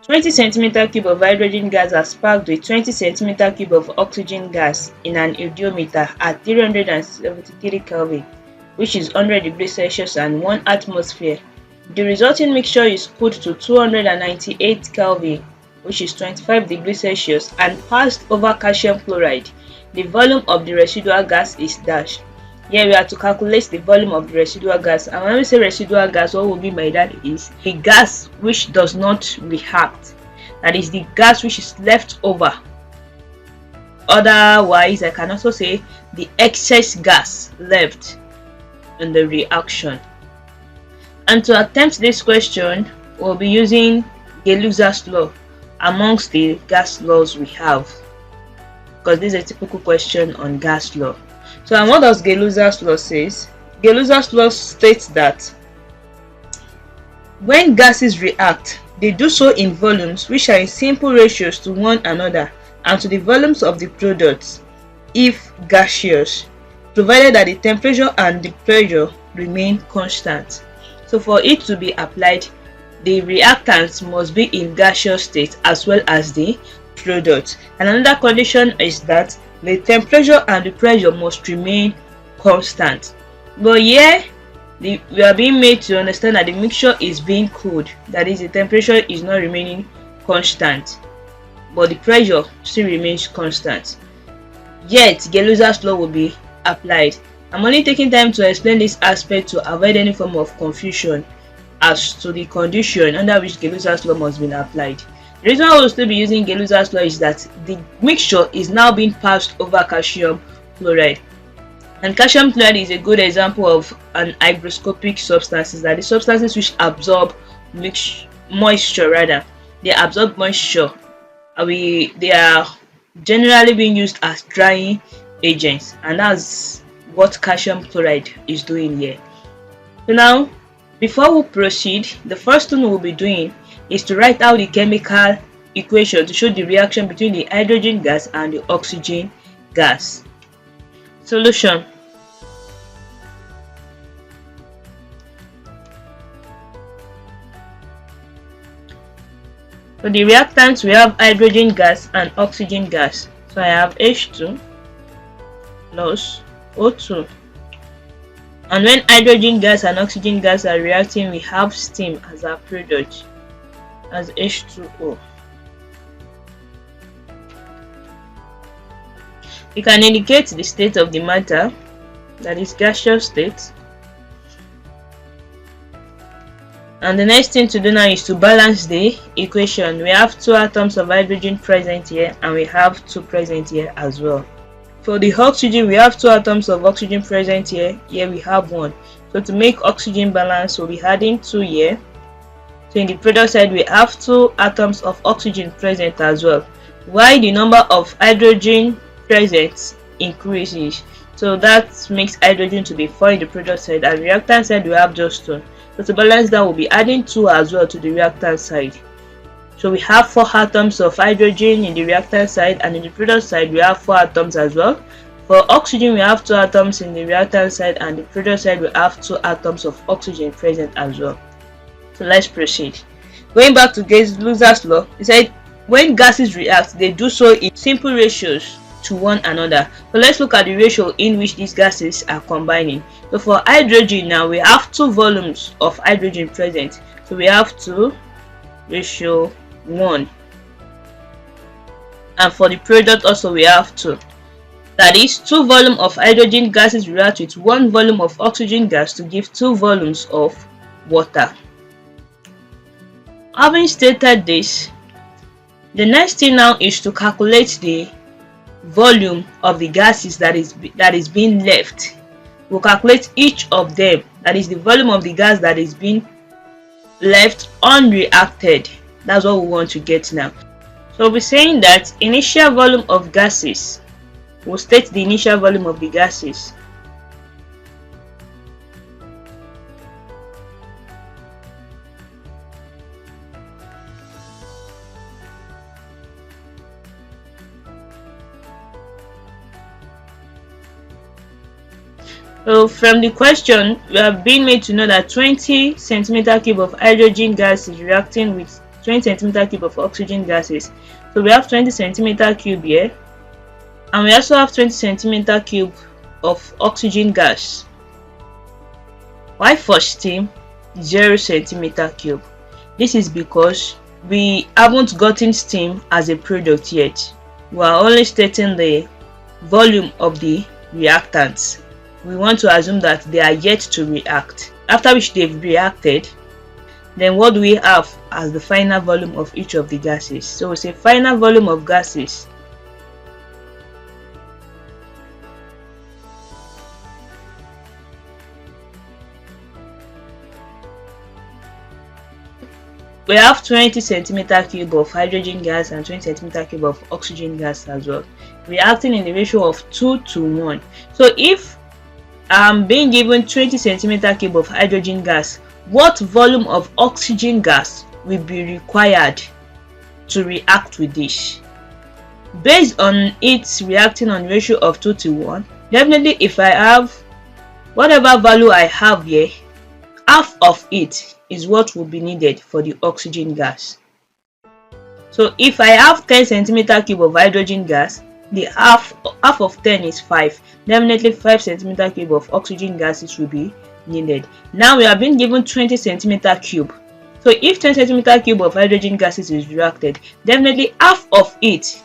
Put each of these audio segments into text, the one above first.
20 centimeter cube of hydrogen gas are sparked with 20 centimeter cube of oxygen gas in an eudiometer at 373 Kelvin, which is 100 degrees Celsius and 1 atmosphere. The resulting mixture is cooled to 298 Kelvin, which is 25 degrees Celsius, and passed over calcium chloride. The volume of the residual gas is dashed. Here we have to calculate the volume of the residual gas, and when we say residual gas, what we mean by that is the gas which does not react, that is the gas which is left over. Otherwise, I can also say the excess gas left in the reaction. And to attempt this question, we'll be using gay-lussac's law amongst the gas laws we have, because this is a typical question on gas law. So, and what does gay-lussac's law says? Gay-lussac's law states that when gases react, they do so in volumes which are in simple ratios to one another and to the volumes of the products, if gaseous, provided that the temperature and the pressure remain constant. So for it to be applied, the reactants must be in gaseous state as well as the product. And another condition is that the temperature and the pressure must remain constant. But here we are being made to understand that the mixture is being cooled, that is, the temperature is not remaining constant, but the pressure still remains constant. Yet gay-lussac's law will be applied. I'm only taking time to explain this aspect to avoid any form of confusion as to the condition under which gay-lussac's law must be applied. The reason why we'll still be using gay-lussac's law is that the mixture is now being passed over calcium chloride. And calcium chloride is a good example of an hygroscopic substances, that is substances which absorb moisture rather. They absorb moisture. They are generally being used as drying agents, and that's what calcium chloride is doing here. So now, before we proceed, the first thing we'll be doing is to write out the chemical equation to show the reaction between the hydrogen gas and the oxygen gas. Solution. For the reactants, we have hydrogen gas and oxygen gas. So I have H2 plus O2. And when hydrogen gas and oxygen gas are reacting, we have steam as our product, as H2O. We can indicate the state of the matter, that is gaseous state. And the next thing to do now is to balance the equation. We have 2 atoms of hydrogen present here, and we have 2 present here as well. For the oxygen, we have 2 atoms of oxygen present here. Here we have 1. So to make oxygen balance, we'll be adding 2 here. So in the product side, we have 2 atoms of oxygen present as well. While the number of hydrogen present increases, so that makes hydrogen to be 4 in the product side, and reactant side we have just 2. So to balance that, we'll be adding 2 as well to the reactant side. So we have 4 atoms of hydrogen in the reactant side, and in the product side we have 4 atoms as well. For oxygen, we have 2 atoms in the reactant side, and the product side we have 2 atoms of oxygen present as well. So let's proceed. Going back to gay-lussac law, it said when gases react, they do so in simple ratios to one another. So let's look at the ratio in which these gases are combining. So for hydrogen now, we have 2 volumes of hydrogen present. So we have 2:1. And for the product also we have 2. That is, 2 volumes of hydrogen gases react with 1 volume of oxygen gas to give 2 volumes of water. Having stated this, the next thing now is to calculate the volume of the gases that is being left. We'll calculate each of them, that is the volume of the gas that is being left unreacted. That's what we want to get now. So we'll be saying that initial volume of gases, we'll state the initial volume of the gases. So from the question, we have been made to know that 20 centimeter cube of hydrogen gas is reacting with 20 centimeter cube of oxygen gases. So we have 20 centimeter cube here, and we also have 20 centimeter cube of oxygen gas. Why for steam 0 centimeter cube? This is because we haven't gotten steam as a product yet. We are only stating the volume of the reactants. We want to assume that they are yet to react. After which they've reacted, then what do we have as the final volume of each of the gases? So we say final volume of gases we have 20 centimeter cube of hydrogen gas and 20 centimeter cube of oxygen gas as well, reacting in the ratio of 2 to 1. So if I'm being given 20 centimeter cube of hydrogen gas, what volume of oxygen gas will be required to react with this? Based on its reacting on ratio of 2 to 1, definitely if I have whatever value I have here, half of it is what will be needed for the oxygen gas. So if I have 10 centimeter cube of hydrogen gas, the half of 10 is 5. Definitely 5 centimeter cube of oxygen gases will be needed. Now we have been given 20 centimeter cube. So if 10 centimeter cube of hydrogen gases is reacted, definitely half of it,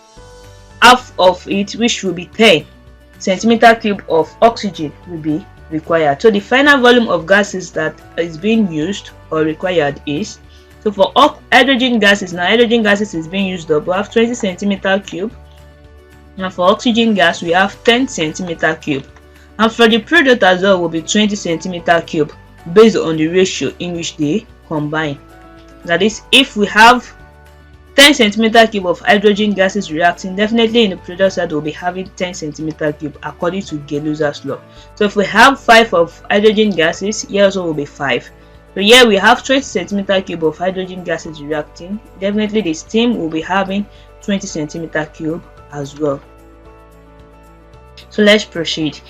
which will be 10 centimeter cube of oxygen, will be required. So the final volume of gases that is being used or required is, so for hydrogen gases, now hydrogen gases is being used up, we have 20 centimeter cube, and for oxygen gas we have 10 centimeter cube, and for the product as well will be 20 centimeter cube based on the ratio in which they combine. That is, if we have 10 centimeter cube of hydrogen gases reacting, definitely in the product side we'll be having 10 centimeter cube according to gay-lussac law. So if we have 5 of hydrogen gases, here also will be 5. So here we have 20 centimeter cube of hydrogen gases reacting. Definitely the steam will be having 20 centimeter cube as well. So let's proceed.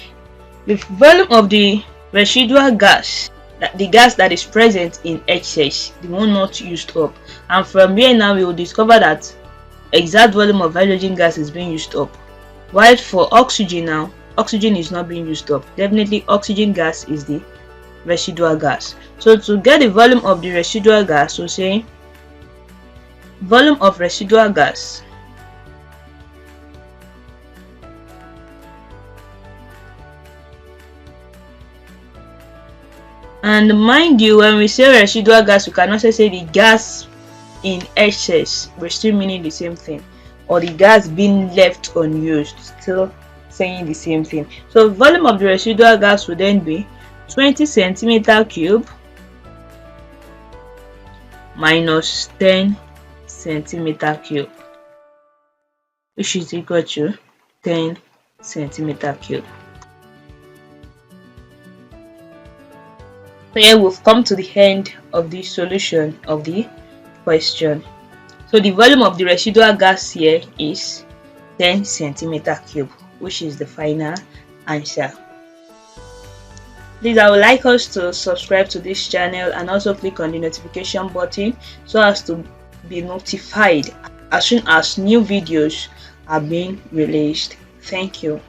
The volume of the residual gas, the gas that is present in excess, the one not used up, and from here now we will discover that exact volume of hydrogen gas is being used up, while for oxygen now, oxygen is not being used up. Definitely oxygen gas is the residual gas. So to get the volume of the residual gas, we'll say volume of residual gas and mind you, when we say residual gas, we can also say the gas in excess, we're still meaning the same thing, or the gas being left unused, still saying the same thing. So volume of the residual gas would then be 20 centimeter cube minus 10 centimeter cube, which is equal to 10 centimeter cube. So here we've come to the end of the solution of the question. So the volume of the residual gas here is 10 centimeter cube, which is the final answer. Please, I would like us to subscribe to this channel and also click on the notification button so as to be notified as soon as new videos are being released. Thank you.